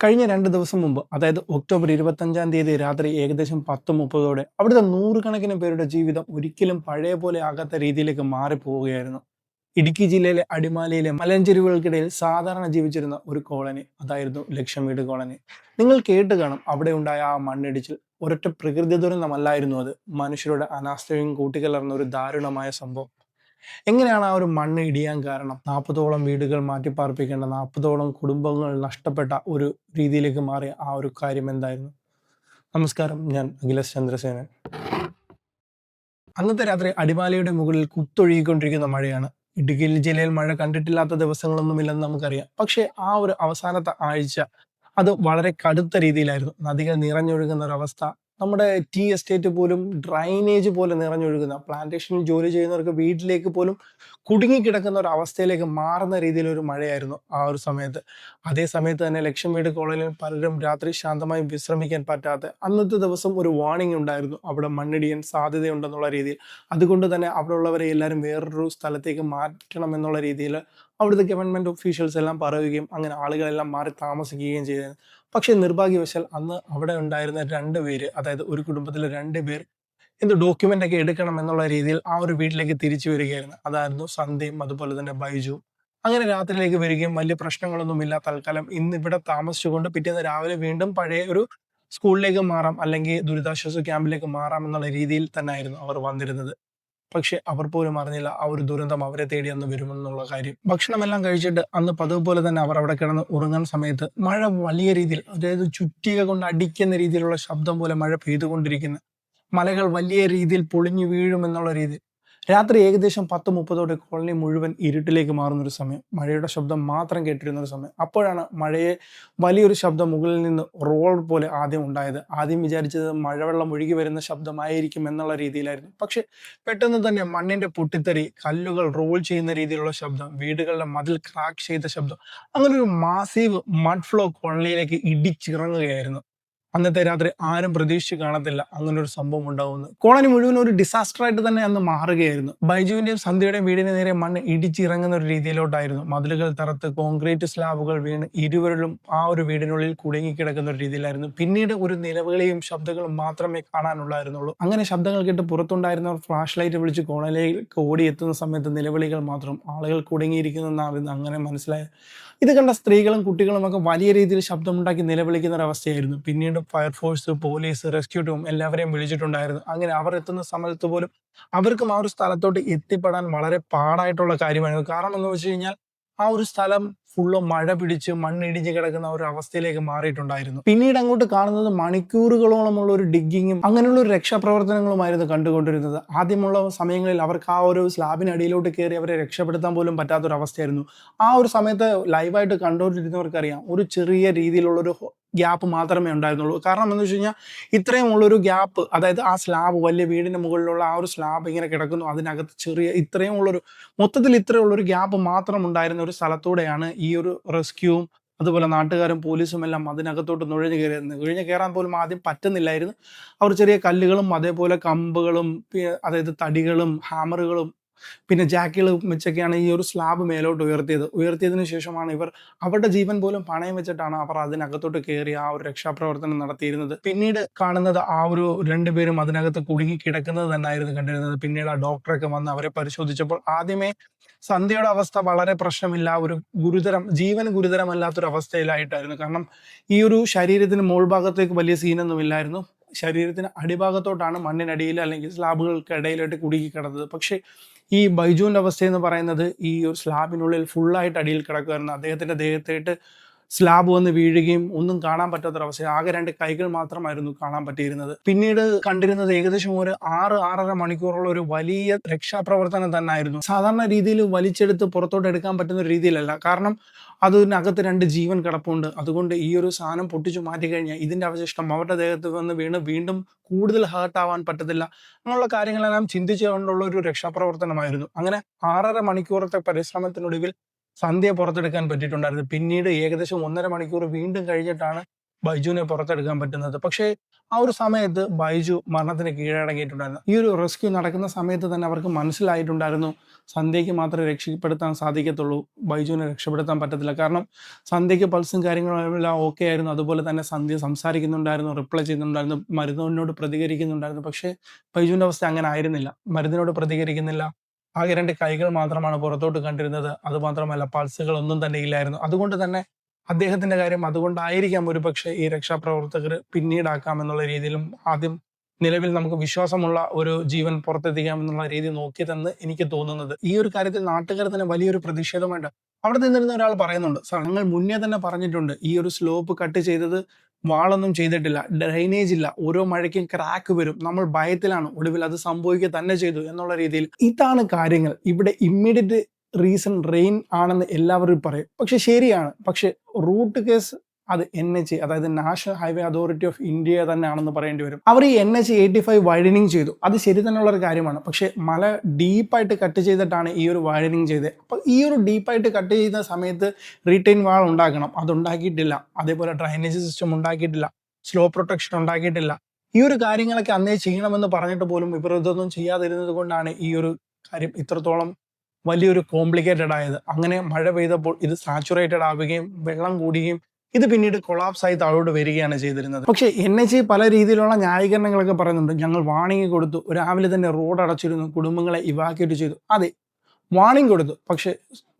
കഴിഞ്ഞ 2 ദിവസം മുമ്പ്, അതായത് ഒക്ടോബർ 25-ാം തീയതി രാത്രി ഏകദേശം 10:30 അവിടുത്തെ നൂറുകണക്കിന് പേരുടെ ജീവിതം ഒരിക്കലും പഴയ പോലെ ആകാത്ത രീതിയിലേക്ക് മാറിപ്പോവുകയായിരുന്നു. ഇടുക്കി ജില്ലയിലെ അടിമാലിയിലെ മലഞ്ചെരുവുകൾക്കിടയിൽ സാധാരണ ജീവിച്ചിരുന്ന ഒരു കോളനി, അതായിരുന്നു ലക്ഷം വീട് കോളനി. നിങ്ങൾ കേട്ട് കാണും, അവിടെ ഉണ്ടായ ആ മണ്ണിടിച്ചിൽ ഒരൊറ്റ പ്രകൃതി ദുരന്തമല്ലായിരുന്നു അത്. മനുഷ്യരുടെ അനാസ്ഥയും കൂട്ടിക്കലർന്ന ഒരു ദാരുണമായ സംഭവം. എങ്ങനെയാണ് ആ ഒരു മണ്ണ് ഇടിയാൻ കാരണം? 40ഓളം വീടുകൾ മാറ്റിപ്പാർപ്പിക്കേണ്ട 40ഓളം കുടുംബങ്ങൾ നഷ്ടപ്പെട്ട ഒരു രീതിയിലേക്ക് മാറിയ ആ ഒരു കാര്യം എന്തായിരുന്നു? നമസ്കാരം, ഞാൻ അഖിലേഷ് ചന്ദ്രസേനൻ. അന്നത്തെ രാത്രി അടിമാലിയുടെ മുകളിൽ കുത്തൊഴുകിക്കൊണ്ടിരിക്കുന്ന മഴയാണ്. ഇടുക്കി ജില്ലയിൽ മഴ കണ്ടിട്ടില്ലാത്ത ദിവസങ്ങളൊന്നുമില്ലെന്ന് നമുക്കറിയാം. പക്ഷേ ആ ഒരു അവസാനത്തെ ആഴ്ച അത് വളരെ കടുത്ത രീതിയിലായിരുന്നു. നദികൾ നിറഞ്ഞൊഴുകുന്ന ഒരവസ്ഥ. നമ്മുടെ ടീ എസ്റ്റേറ്റ് പോലും ഡ്രൈനേജ് പോലെ നിറഞ്ഞൊഴുകുന്ന, പ്ലാന്റേഷനിൽ ജോലി ചെയ്യുന്നവർക്ക് വീട്ടിലേക്ക് പോലും കുടുങ്ങിക്കിടക്കുന്ന ഒരു അവസ്ഥയിലേക്ക് മാറുന്ന രീതിയിലൊരു മഴയായിരുന്നു ആ ഒരു സമയത്ത്. അതേ സമയത്ത് തന്നെ ലക്ഷം വീട് കോളനിയിൽ പലരും രാത്രി ശാന്തമായി വിശ്രമിക്കാൻ പറ്റാതെ അന്നത്തെ ദിവസം ഒരു വാർണിംഗ് ഉണ്ടായിരുന്നു, അവിടെ മണ്ണിടിയാൻ സാധ്യതയുണ്ടെന്നുള്ള രീതിയിൽ. അതുകൊണ്ട് തന്നെ അവിടെ ഉള്ളവരെ എല്ലാവരും വേറൊരു സ്ഥലത്തേക്ക് മാറ്റണം എന്നുള്ള രീതിയിൽ അവിടുത്തെ ഗവൺമെന്റ് ഒഫീഷ്യൽസ് എല്ലാം പറയുകയും അങ്ങനെ ആളുകളെല്ലാം മാറി താമസിക്കുകയും ചെയ്തത്. പക്ഷേ നിർഭാഗ്യവശാൽ അന്ന് അവിടെ ഉണ്ടായിരുന്ന 2 പേര്, അതായത് ഒരു കുടുംബത്തിലെ 2 പേർ എന്തോ ഡോക്യുമെന്റ് ഒക്കെ എടുക്കണം എന്നുള്ള രീതിയിൽ ആ ഒരു വീട്ടിലേക്ക് തിരിച്ചു വരികയായിരുന്നു. അതായിരുന്നു സന്ധ്യയും അതുപോലെ തന്നെ ബൈജുവും. അങ്ങനെ രാത്രിയിലേക്ക് വരികയും വലിയ പ്രശ്നങ്ങളൊന്നുമില്ല, തൽക്കാലം ഇന്ന് ഇവിടെ താമസിച്ചുകൊണ്ട് പിറ്റേന്ന് രാവിലെ വീണ്ടും പഴയ ഒരു സ്കൂളിലേക്ക് മാറാം, അല്ലെങ്കിൽ ദുരിതാശ്വാസ ക്യാമ്പിലേക്ക് മാറാം എന്നുള്ള രീതിയിൽ തന്നെയായിരുന്നു അവർ വന്നിരുന്നത്. പക്ഷെ അവർ പോലും അറിഞ്ഞില്ല ആ ഒരു ദുരന്തം അവരെ തേടി അന്ന് വരുമെന്നുള്ള കാര്യം. ഭക്ഷണമെല്ലാം കഴിച്ചിട്ട് അന്ന് പതിവ് പോലെ തന്നെ അവർ അവിടെ കിടന്ന് ഉറങ്ങുന്ന സമയത്ത് മഴ വലിയ രീതിയിൽ, അതായത് ചുറ്റിക കൊണ്ട് അടിക്കുന്ന രീതിയിലുള്ള ശബ്ദം പോലെ മഴ പെയ്തുകൊണ്ടിരിക്കുന്നു. മലകൾ വലിയ രീതിയിൽ പൊളിഞ്ഞു വീഴുമെന്നുള്ള രീതി. രാത്രി ഏകദേശം 10:30 കോളനി മുഴുവൻ ഇരുട്ടിലേക്ക് മാറുന്നൊരു സമയം. മഴയുടെ ശബ്ദം മാത്രം കേട്ടിരുന്നൊരു സമയം. അപ്പോഴാണ് മഴയെ വലിയൊരു ശബ്ദം മുകളിൽ നിന്ന് റോൾ പോലെ ആദ്യം ഉണ്ടായത്. ആദ്യം വിചാരിച്ചത് മഴവെള്ളം ഒഴുകി വരുന്ന ശബ്ദമായിരിക്കും എന്നുള്ള രീതിയിലായിരുന്നു. പക്ഷെ പെട്ടെന്ന് തന്നെ മണ്ണിന്റെ പൊട്ടിത്തെറി, കല്ലുകൾ റോൾ ചെയ്യുന്ന രീതിയിലുള്ള ശബ്ദം, വീടുകളുടെ മതിൽ ക്രാക്ക് ചെയ്ത ശബ്ദം, അങ്ങനെ ഒരു മാസീവ് മഡ് ഫ്ലോ കോളനിയിലേക്ക് ഇടിച്ചിറങ്ങുകയായിരുന്നു. അന്നത്തെ രാത്രി ആരും പ്രതീക്ഷിച്ച് കാണത്തില്ല അങ്ങനെ ഒരു സംഭവം ഉണ്ടാവുമെന്ന്. കോളനി മുഴുവൻ ഒരു ഡിസാസ്റ്റർ ആയിട്ട് തന്നെ അന്ന് മാറുകയായിരുന്നു. ബൈജുവിന്റെയും സന്ധ്യയുടെയും വീടിന് നേരെ മണ്ണ് ഇടിച്ചിറങ്ങുന്ന ഒരു രീതിയിലോട്ടായിരുന്നു. മതിലുകൾ തറത്ത് കോൺക്രീറ്റ് സ്ലാബുകൾ വീണ് ഇരുവരിലും ആ ഒരു വീടിനുള്ളിൽ കുടുങ്ങിക്കിടക്കുന്ന ഒരു രീതിയിലായിരുന്നു. പിന്നീട് ഒരു നിലവിളിയും ശബ്ദങ്ങളും മാത്രമേ കാണാനുള്ളായിരുന്നുള്ളൂ. അങ്ങനെ ശബ്ദങ്ങൾ കേട്ട് പുറത്തുണ്ടായിരുന്നവർ ഫ്ലാഷ് ലൈറ്റ് വിളിച്ച് കോളനിയിലേക്ക് ഓടിയെത്തുന്ന സമയത്ത് നിലവിളികൾ മാത്രം. ആളുകൾ കുടുങ്ങിയിരിക്കുന്നെന്നാണ് അങ്ങനെ മനസ്സിലായത്. ഇത് കണ്ട സ്ത്രീകളും കുട്ടികളും ഒക്കെ വലിയ രീതിയിൽ ശബ്ദമുണ്ടാക്കി നിലവിളിക്കുന്ന ഒരു അവസ്ഥയായിരുന്നു. പിന്നീട് ഫയർഫോഴ്സ്, പോലീസ്, റെസ്ക്യൂ ടീം എല്ലാവരെയും വിളിച്ചിട്ടുണ്ടായിരുന്നു. അങ്ങനെ അവർ എത്തുന്ന സമയത്ത് പോലും അവർക്കും ആ ഒരു സ്ഥലത്തോട്ട് എത്തിപ്പെടാൻ വളരെ പാടായിട്ടുള്ള കാര്യമായിരുന്നു. കാരണം എന്ന് വെച്ച് കഴിഞ്ഞാൽ ആ ഒരു സ്ഥലം ഫുള്ള് മഴ പിടിച്ച് മണ്ണിടിഞ്ഞ് കിടക്കുന്ന ഒരു അവസ്ഥയിലേക്ക് മാറിയിട്ടുണ്ടായിരുന്നു. പിന്നീട് അങ്ങോട്ട് കാണുന്നത് മണിക്കൂറുകളോളമുള്ള ഒരു ഡിഗ്ഗിങ്ങും അങ്ങനെയുള്ള ഒരു രക്ഷാപ്രവർത്തനങ്ങളുമായിരുന്നു കണ്ടുകൊണ്ടിരുന്നത്. ആദ്യമുള്ള സമയങ്ങളിൽ അവർക്ക് ആ ഒരു സ്ലാബിനടിയിലോട്ട് കയറി അവരെ രക്ഷപ്പെടുത്താൻ പോലും പറ്റാത്തൊരവസ്ഥയായിരുന്നു. ആ ഒരു സമയത്ത് ലൈവായിട്ട് കണ്ടുകൊണ്ടിരുന്നവർക്കറിയാം, ഒരു ചെറിയ രീതിയിലുള്ളൊരു ഗ്യാപ്പ് മാത്രമേ ഉണ്ടായിരുന്നുള്ളൂ. കാരണം എന്ന് വെച്ച് കഴിഞ്ഞാൽ ഇത്രയും ഉള്ളൊരു ഗ്യാപ്പ്, അതായത് ആ സ്ലാബ്, വലിയ വീടിന്റെ മുകളിലുള്ള ആ ഒരു സ്ലാബ് ഇങ്ങനെ കിടക്കുന്നു, അതിനകത്ത് ചെറിയ ഇത്രയും ഉള്ളൊരു, മൊത്തത്തിൽ ഇത്രയുള്ളൊരു ഗ്യാപ്പ് മാത്രം ഉണ്ടായിരുന്ന ഒരു സ്ഥലത്തൂടെയാണ് ഈ ഒരു റെസ്ക്യൂവും അതുപോലെ നാട്ടുകാരും പോലീസും എല്ലാം അതിനകത്തോട്ട് നുഴഞ്ഞു കയറിയിരുന്നത്. നുഴഞ്ഞു കയറാൻ പോലും ആദ്യം പറ്റുന്നില്ലായിരുന്നു. അവർ ചെറിയ കല്ലുകളും അതേപോലെ കമ്പുകളും അതായത് തടികളും ഹാമറുകളും പിന്നെ ജാക്കികൾ വെച്ചൊക്കെയാണ് ഈ ഒരു സ്ലാബ് മേലോട്ട് ഉയർത്തിയതിനു ശേഷമാണ് ഇവർ അവരുടെ ജീവൻ പോലും പണയം വെച്ചിട്ടാണ് അവർ അതിനകത്തോട്ട് കയറി ആ ഒരു രക്ഷാപ്രവർത്തനം നടത്തിയിരുന്നത്. പിന്നീട് കാണുന്നത് ആ ഒരു 2 പേരും അതിനകത്ത് കുടുങ്ങി കിടക്കുന്നത് തന്നെയായിരുന്നു കണ്ടിരുന്നത്. പിന്നീട് ആ ഡോക്ടറൊക്കെ വന്ന് അവരെ പരിശോധിച്ചപ്പോൾ ആദ്യമേ സന്ധ്യയുടെ അവസ്ഥ വളരെ പ്രശ്നമില്ല, ഒരു ജീവൻ ഗുരുതരമല്ലാത്തൊരു അവസ്ഥയിലായിട്ടായിരുന്നു. കാരണം ഈ ഒരു ശരീരത്തിന് മോൾ ഭാഗത്തേക്ക് വലിയ സീനൊന്നും ഇല്ലായിരുന്നു. ശരീരത്തിന് അടിഭാഗത്തോട്ടാണ് മണ്ണിനടിയിൽ അല്ലെങ്കിൽ സ്ലാബുകൾക്കിടയിലായിട്ട് കുടുങ്ങി കിടന്നത്. പക്ഷേ ഈ ബൈജുവിന്റെ അവസ്ഥയെന്ന് പറയുന്നത് ഈ ഒരു സ്ലാബിനുള്ളിൽ ഫുള്ളായിട്ട് അടിയിൽ കിടക്കുമായിരുന്നു. അദ്ദേഹത്തിന്റെ ദേഹത്തായിട്ട് സ്ലാബ് വന്ന് വീഴുകയും ഒന്നും കാണാൻ പറ്റാത്തൊരവസ്ഥ. ആകെ 2 കൈകൾ മാത്രമായിരുന്നു കാണാൻ പറ്റിയിരുന്നത്. പിന്നീട് കണ്ടിരുന്നത് ഏകദേശം ഒരു 6-6.5 മണിക്കൂറുള്ള ഒരു വലിയ രക്ഷാപ്രവർത്തനം തന്നെയായിരുന്നു. സാധാരണ രീതിയിൽ വലിച്ചെടുത്ത് പുറത്തോട്ട് എടുക്കാൻ പറ്റുന്ന ഒരു രീതിയിലല്ല. കാരണം അതിനകത്ത് 2 ജീവൻ കിടപ്പുണ്ട്. അതുകൊണ്ട് ഈ ഒരു സാധനം പൊട്ടിച്ചു മാറ്റിക്കഴിഞ്ഞാൽ ഇതിന്റെ അവശിഷ്ടം അവരുടെ ദേഹത്ത് വന്ന് വീണ് വീണ്ടും കൂടുതൽ ഹേർട്ട് ആവാൻ പറ്റത്തില്ല എന്നുള്ള കാര്യങ്ങളെല്ലാം ചിന്തിച്ചുകൊണ്ടുള്ള ഒരു രക്ഷാപ്രവർത്തനമായിരുന്നു. അങ്ങനെ 6.5 മണിക്കൂറത്തെ പരിശ്രമത്തിനൊടുവിൽ സന്ധ്യ പുറത്തെടുക്കാൻ പറ്റിയിട്ടുണ്ടായിരുന്നു. പിന്നീട് ഏകദേശം 1.5 മണിക്കൂർ വീണ്ടും കഴിഞ്ഞിട്ടാണ് ബൈജുവിനെ പുറത്തെടുക്കാൻ പറ്റുന്നത്. പക്ഷേ ആ ഒരു സമയത്ത് ബൈജു മരണത്തിന് കീഴടങ്ങിയിട്ടുണ്ടായിരുന്നു. ഈ ഒരു റെസ്ക്യൂ നടക്കുന്ന സമയത്ത് തന്നെ അവർക്ക് മനസ്സിലായിട്ടുണ്ടായിരുന്നു സന്ധ്യയ്ക്ക് മാത്രമേ രക്ഷപ്പെടുത്താൻ സാധിക്കത്തുള്ളൂ, ബൈജുവിനെ രക്ഷപ്പെടുത്താൻ പറ്റത്തില്ല. കാരണം സന്ധ്യയ്ക്ക് പൾസും കാര്യങ്ങളും എല്ലാം ഓക്കെ ആയിരുന്നു. അതുപോലെ തന്നെ സന്ധ്യ സംസാരിക്കുന്നുണ്ടായിരുന്നു, റിപ്ലൈ ചെയ്യുന്നുണ്ടായിരുന്നു, മരുന്നിനോട് പ്രതികരിക്കുന്നുണ്ടായിരുന്നു. പക്ഷേ ബൈജുവിൻ്റെ അവസ്ഥ അങ്ങനെ ആയിരുന്നില്ല. മരുന്നിനോട് പ്രതികരിക്കുന്നില്ല. ആകെ 2 കൈകൾ മാത്രമാണ് പുറത്തോട്ട് കണ്ടിരുന്നത്. അതുമാത്രമല്ല പൾസുകളൊന്നും തന്നെ ഇല്ലായിരുന്നു. അതുകൊണ്ട് തന്നെ അദ്ദേഹത്തിന്റെ കാര്യം അതുകൊണ്ടായിരിക്കാം ഒരുപക്ഷെ ഈ രക്ഷാപ്രവർത്തകർ പിന്നീടാക്കാം എന്നുള്ള രീതിയിലും ആദ്യം നിലവിൽ നമുക്ക് വിശ്വാസമുള്ള ഒരു ജീവൻ പുറത്തെത്തിക്കാം എന്നുള്ള രീതി നോക്കിയതെന്ന് എനിക്ക് തോന്നുന്നത്. ഈ ഒരു കാര്യത്തിൽ നാട്ടുകാർ തന്നെ വലിയൊരു പ്രതിഷേധമുണ്ട്. അവിടെ നിന്നിരുന്ന ഒരാൾ പറയുന്നുണ്ട്, സാർ ഞങ്ങൾ മുന്നേ തന്നെ പറഞ്ഞിട്ടുണ്ട് ഈ ഒരു സ്ലോപ്പ് കട്ട് ചെയ്തത് വാളൊന്നും ചെയ്തിട്ടില്ല, ഡ്രൈനേജ് ഇല്ല, ഓരോ മഴയ്ക്കും ക്രാക്ക് വരും, നമ്മൾ ഭയത്തിലാണ്, ഒടുവിൽ അത് സംഭവിക്കുക തന്നെ ചെയ്തു എന്നുള്ള രീതിയിൽ. ഇതാണ് കാര്യങ്ങൾ. ഇവിടെ ഇമ്മീഡിയറ്റ് റീസൺ റെയിൻ ആണെന്ന് എല്ലാവരും പറയും. പക്ഷെ ശരിയാണ്. പക്ഷെ റൂട്ട് കേസ് അത് NH, അതായത് national highway authority of India തന്നെയാണെന്ന് പറയേണ്ടി വരും. അവർ ഈ NH-85 വൈഡനിങ് ചെയ്തു. അത് ശരി തന്നെയുള്ള ഒരു കാര്യമാണ്. പക്ഷെ മല ഡീപ്പായിട്ട് കട്ട് ചെയ്തിട്ടാണ് ഈ ഒരു വൈഡനിങ് ചെയ്തത്. അപ്പോൾ ഈ ഒരു ഡീപ്പായിട്ട് കട്ട് ചെയ്യുന്ന സമയത്ത് റീറ്റെയിൻ വാൾ ഉണ്ടാക്കണം, അതുണ്ടാക്കിയിട്ടില്ല. അതേപോലെ ഡ്രൈനേജ് സിസ്റ്റം ഉണ്ടാക്കിയിട്ടില്ല, സ്ലോ പ്രൊട്ടക്ഷൻ ഉണ്ടാക്കിയിട്ടില്ല. ഈ ഒരു കാര്യങ്ങളൊക്കെ അന്നേ ചെയ്യണമെന്ന് പറഞ്ഞിട്ട് പോലും ഇവർ ഇതൊന്നും ചെയ്യാതിരുന്നത് കൊണ്ടാണ് ഈ ഒരു കാര്യം ഇത്രത്തോളം വലിയൊരു കോംപ്ലിക്കേറ്റഡ് ആയത്. അങ്ങനെ മഴ പെയ്തപ്പോൾ ഇത് സാച്ചുറേറ്റഡ് ആവുകയും വെള്ളം കൂടുകയും ഇത് പിന്നീട് കൊളാപ്സ് ആയി താഴോട്ട് വരികയാണ് ചെയ്തിരുന്നത്. പക്ഷേ NH പല രീതിയിലുള്ള ന്യായീകരണങ്ങളൊക്കെ പറയുന്നുണ്ട്. ഞങ്ങൾ വാണിംഗ് കൊടുത്തു, രാവിലെ തന്നെ റോഡ് അടച്ചിരുന്നു, കുടുംബങ്ങളെ ഇവാക്യുവേറ്റ് ചെയ്തു. അതെ, വാണിംഗ് കൊടുത്തു. പക്ഷെ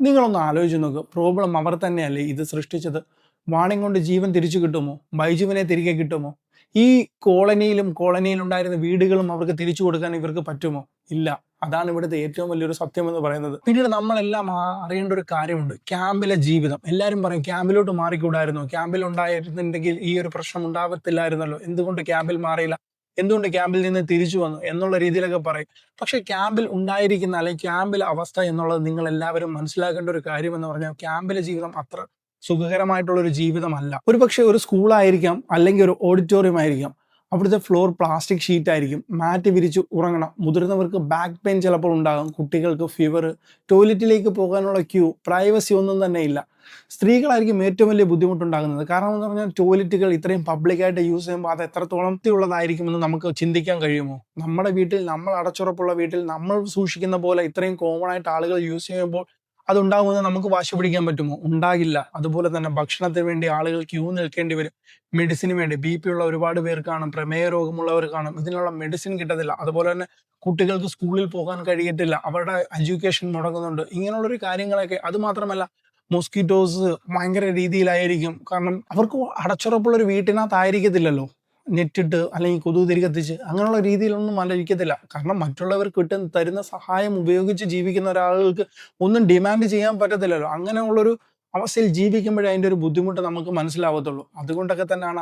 നിങ്ങളൊന്ന് ആലോചിച്ച് നോക്കുക, പ്രോബ്ലം അവർ തന്നെയല്ലേ ഇത് സൃഷ്ടിച്ചത്. വാണിംഗ് കൊണ്ട് ജീവൻ തിരിച്ചു കിട്ടുമോ? ബൈജുവിനെ തിരികെ കിട്ടുമോ? ഈ കോളനിയിലുണ്ടായിരുന്ന വീടുകളും അവർക്ക് തിരിച്ചു കൊടുക്കാൻ ഇവർക്ക് പറ്റുമോ? ഇല്ല. അതാണ് ഇവിടുത്തെ ഏറ്റവും വലിയൊരു സത്യം എന്ന് പറയുന്നത്. പിന്നീട് നമ്മളെല്ലാം അറിയേണ്ട ഒരു കാര്യമുണ്ട്, ക്യാമ്പിലെ ജീവിതം. എല്ലാവരും പറയും ക്യാമ്പിലോട്ട് മാറിക്കൂടായിരുന്നു, ക്യാമ്പിൽ ഉണ്ടായിരുന്നുണ്ടെങ്കിൽ ഈ ഒരു പ്രശ്നം ഉണ്ടാവത്തില്ലായിരുന്നല്ലോ, എന്തുകൊണ്ട് ക്യാമ്പിൽ മാറിയില്ല, എന്തുകൊണ്ട് ക്യാമ്പിൽ നിന്ന് തിരിച്ചു വന്നു എന്നുള്ള രീതിയിലൊക്കെ പറയും. പക്ഷെ ക്യാമ്പിൽ ഉണ്ടായിരിക്കുന്ന അല്ലെങ്കിൽ ക്യാമ്പിലെ അവസ്ഥ എന്നുള്ളത് നിങ്ങൾ എല്ലാവരും മനസ്സിലാക്കേണ്ട ഒരു കാര്യം എന്ന് പറഞ്ഞാൽ ക്യാമ്പിലെ ജീവിതം അത്ര സുഖകരമായിട്ടുള്ള ഒരു ജീവിതമല്ല. ഒരു പക്ഷേ ഒരു സ്കൂളായിരിക്കാം, അല്ലെങ്കിൽ ഒരു ഓഡിറ്റോറിയം ആയിരിക്കാം. അവിടുത്തെ ഫ്ലോർ പ്ലാസ്റ്റിക് ഷീറ്റ് ആയിരിക്കും, മാറ്റ് വിരിച്ച് ഉറങ്ങണം. മുതിർന്നവർക്ക് ബാക്ക് പെയിൻ ചിലപ്പോൾ ഉണ്ടാകും, കുട്ടികൾക്ക് ഫീവർ, ടോയ്ലറ്റിലേക്ക് പോകാനുള്ള ക്യൂ, പ്രൈവസി ഒന്നും തന്നെ ഇല്ല. സ്ത്രീകളായിരിക്കും ഏറ്റവും വലിയ ബുദ്ധിമുട്ടുണ്ടാകുന്നത്. കാരണം എന്ന് പറഞ്ഞാൽ ടോയ്ലറ്റുകൾ ഇത്രയും പബ്ലിക്കായിട്ട് യൂസ് ചെയ്യുമ്പോൾ അത് എത്രത്തോളം വൃത്തിയുള്ളതായിരിക്കുമെന്ന് നമുക്ക് ചിന്തിക്കാൻ കഴിയുമോ? നമ്മുടെ വീട്ടിൽ, നമ്മൾ അടച്ചുറപ്പുള്ള വീട്ടിൽ നമ്മൾ സൂക്ഷിക്കുന്ന പോലെ ഇത്രയും കോമൺ ആയിട്ട് ആളുകൾ യൂസ് ചെയ്യുമ്പോൾ അതുണ്ടാകുമെന്ന് നമുക്ക് വാശി പിടിക്കാൻ പറ്റുമോ? ഉണ്ടാകില്ല. അതുപോലെ തന്നെ ഭക്ഷണത്തിന് വേണ്ടി ആളുകൾ ക്യൂ നിൽക്കേണ്ടി വരും. മെഡിസിന് വേണ്ടി BP ഉള്ള ഒരുപാട് പേർ കാണും, പ്രമേയ രോഗമുള്ളവർ കാണും, ഇതിനുള്ള മെഡിസിൻ കിട്ടത്തില്ല. അതുപോലെ തന്നെ കുട്ടികൾക്ക് സ്കൂളിൽ പോകാൻ കഴിയത്തില്ല, അവരുടെ എഡ്യൂക്കേഷൻ മുടങ്ങുന്നുണ്ട്. ഇങ്ങനെയുള്ളൊരു കാര്യങ്ങളൊക്കെ. അതുമാത്രമല്ല മോസ്കിറ്റോസ് ഭയങ്കര രീതിയിലായിരിക്കും. കാരണം അവർക്ക് അടച്ചുറപ്പുള്ള ഒരു വീട്ടിനകത്തായിരിക്കത്തില്ലല്ലോ, നെറ്റിട്ട് അല്ലെങ്കിൽ കൊതുക് തിരി കത്തിച്ച് അങ്ങനെയുള്ള രീതിയിലൊന്നും ആലോചിക്കത്തില്ല. കാരണം മറ്റുള്ളവർ തരുന്ന സഹായം ഉപയോഗിച്ച് ജീവിക്കുന്ന ഒരാൾക്ക് ഒന്നും ഡിമാൻഡ് ചെയ്യാൻ പറ്റത്തില്ലല്ലോ. അങ്ങനെയുള്ളൊരു അവസ്ഥയിൽ ജീവിക്കുമ്പോഴേ അതിൻ്റെ ഒരു ബുദ്ധിമുട്ട് നമുക്ക് മനസ്സിലാവത്തുള്ളൂ. അതുകൊണ്ടൊക്കെ തന്നെയാണ്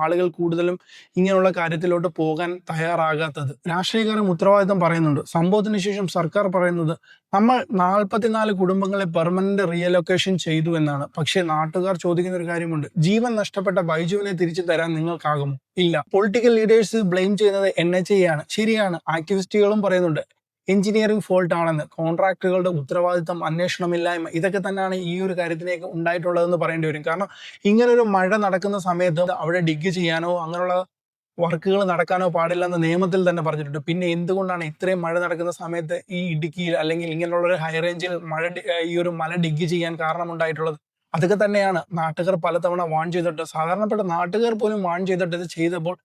ആളുകൾ കൂടുതലും ഇങ്ങനെയുള്ള കാര്യത്തിലോട്ട് പോകാൻ തയ്യാറാകാത്തത്. രാഷ്ട്രീയക്കാരും ഉത്തരവാദിത്തം പറയുന്നുണ്ട്. സംഭവത്തിന് ശേഷം സർക്കാർ പറയുന്നത് നമ്മൾ 44 കുടുംബങ്ങളെ പെർമനന്റ് റീഅലൊക്കേഷൻ ചെയ്തു എന്നാണ്. പക്ഷേ നാട്ടുകാർ ചോദിക്കുന്ന ഒരു കാര്യമുണ്ട്, ജീവൻ നഷ്ടപ്പെട്ട ബൈജുവിനെ തിരിച്ചു തരാൻ നിങ്ങൾക്കാകുമോ? ഇല്ല. പൊളിറ്റിക്കൽ ലീഡേഴ്സ് ബ്ലെയിം ചെയ്യുന്നത് NHA ആണ്. ശരിയാണ്. ആക്ടിവിസ്റ്റുകളും പറയുന്നുണ്ട് എഞ്ചിനീയറിംഗ് ഫോൾട്ട് ആണെന്ന്, കോൺട്രാക്ടറുകളുടെ ഉത്തരവാദിത്തം, അന്വേഷണമില്ലായ്മ, ഇതൊക്കെ തന്നെയാണ് ഈ ഒരു കാര്യത്തിലേക്ക് ഉണ്ടായിട്ടുള്ളതെന്ന് പറയേണ്ടി വരും. കാരണം ഇങ്ങനൊരു മഴ നടക്കുന്ന സമയത്ത് അവിടെ ഡിഗ് ചെയ്യാനോ അങ്ങനെയുള്ള വർക്കുകൾ നടക്കാനോ പാടില്ലെന്ന് നിയമത്തിൽ തന്നെ പറഞ്ഞിട്ടുണ്ട്. പിന്നെ എന്തുകൊണ്ടാണ് ഇത്രയും മഴ നടക്കുന്ന സമയത്ത് ഈ ഇടുക്കിയിൽ അല്ലെങ്കിൽ ഇങ്ങനെയുള്ള ഒരു ഹൈ റേഞ്ചിൽ ഈ ഒരു മല ഡിഗ് ചെയ്യാൻ കാരണമുണ്ടായിട്ടുള്ളത്? അതൊക്കെ തന്നെയാണ് നാട്ടുകാർ പലതവണ വാൺ ചെയ്തിട്ട്, സാധാരണപ്പെട്ട നാട്ടുകാർ പോലും വാൺ ചെയ്തിട്ട് ഇത് ചെയ്തപ്പോൾ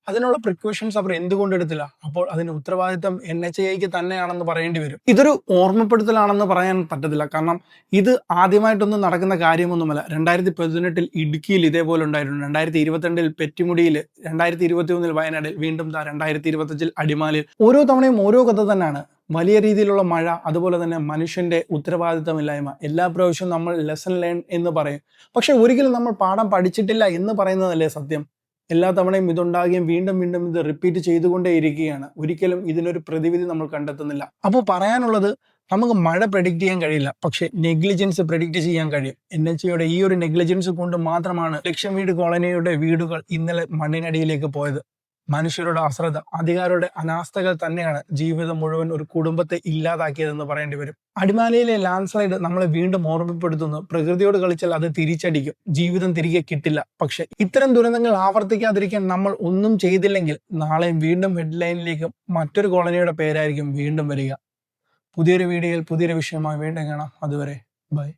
അതിനുള്ള പ്രിക്കോഷൻസ് അവർ എന്തുകൊണ്ട് എടുത്തില്ല? അപ്പോൾ അതിന് ഉത്തരവാദിത്തം NHAക്ക് തന്നെയാണെന്ന് പറയേണ്ടി വരും. ഇതൊരു ഓർമ്മപ്പെടുത്തലാണെന്ന് പറയാൻ പറ്റത്തില്ല. കാരണം ഇത് ആദ്യമായിട്ടൊന്നും നടക്കുന്ന കാര്യമൊന്നുമല്ല. 2018 ഇടുക്കിയിൽ ഇതേപോലെ ഉണ്ടായിട്ടുണ്ട്, 2022 പെറ്റിമുടിയിൽ, 2021 വയനാടിൽ, വീണ്ടും 2025 അടിമാലിയിൽ. ഓരോ തവണയും ഓരോ കഥ തന്നെയാണ്. വലിയ രീതിയിലുള്ള മഴ, അതുപോലെ തന്നെ മനുഷ്യന്റെ ഉത്തരവാദിത്തമില്ലായ്മ. എല്ലാ പ്രാവശ്യവും നമ്മൾ ലെസൺ ലേൺ എന്ന് പറയും, പക്ഷെ ഒരിക്കലും നമ്മൾ പാഠം പഠിച്ചിട്ടില്ല എന്ന് പറയുന്നതല്ലേ സത്യം. എല്ലാ തവണയും ഇതുണ്ടാകുകയും വീണ്ടും വീണ്ടും ഇത് റിപ്പീറ്റ് ചെയ്തുകൊണ്ടേയിരിക്കുകയാണ്. ഒരിക്കലും ഇതിനൊരു പ്രതിവിധി നമ്മൾ കണ്ടെത്തുന്നില്ല. അപ്പോൾ പറയാനുള്ളത്, നമുക്ക് മഴ പ്രെഡിക്റ്റ് ചെയ്യാൻ കഴിയില്ല, പക്ഷെ നെഗ്ലിജൻസ് പ്രെഡിക്റ്റ് ചെയ്യാൻ കഴിയും. NHAയുടെ ഈ ഒരു നെഗ്ലിജൻസ് കൊണ്ട് മാത്രമാണ് ലക്ഷം വീട് കോളനിയുടെ വീടുകൾ ഇന്നലെ മണ്ണിനടിയിലേക്ക് പോയത്. മനുഷ്യരുടെ അശ്രദ്ധ, അധികാരികളുടെ അനാസ്ഥകൾ തന്നെയാണ് ജീവിതം മുഴുവൻ ഒരു കുടുംബത്തെ ഇല്ലാതാക്കിയതെന്ന് പറയേണ്ടി വരും. അടിമാലിയിലെ ലാൻഡ് സ്ലൈഡ് നമ്മളെ വീണ്ടും ഓർമ്മപ്പെടുത്തുന്നു, പ്രകൃതിയോട് കളിച്ചാൽ അത് തിരിച്ചടിക്കും, ജീവിതം തിരികെ കിട്ടില്ല. പക്ഷെ ഇത്തരം ദുരന്തങ്ങൾ ആവർത്തിക്കാതിരിക്കാൻ നമ്മൾ ഒന്നും ചെയ്തില്ലെങ്കിൽ നാളെയും വീണ്ടും ഹെഡ്ലൈനിലേക്ക് മറ്റൊരു കോളനിയുടെ പേരായിരിക്കും വീണ്ടും വരിക. പുതിയൊരു വീഡിയോയിൽ പുതിയൊരു വിഷയമായി വീണ്ടും കാണാം. അതുവരെ ബൈ.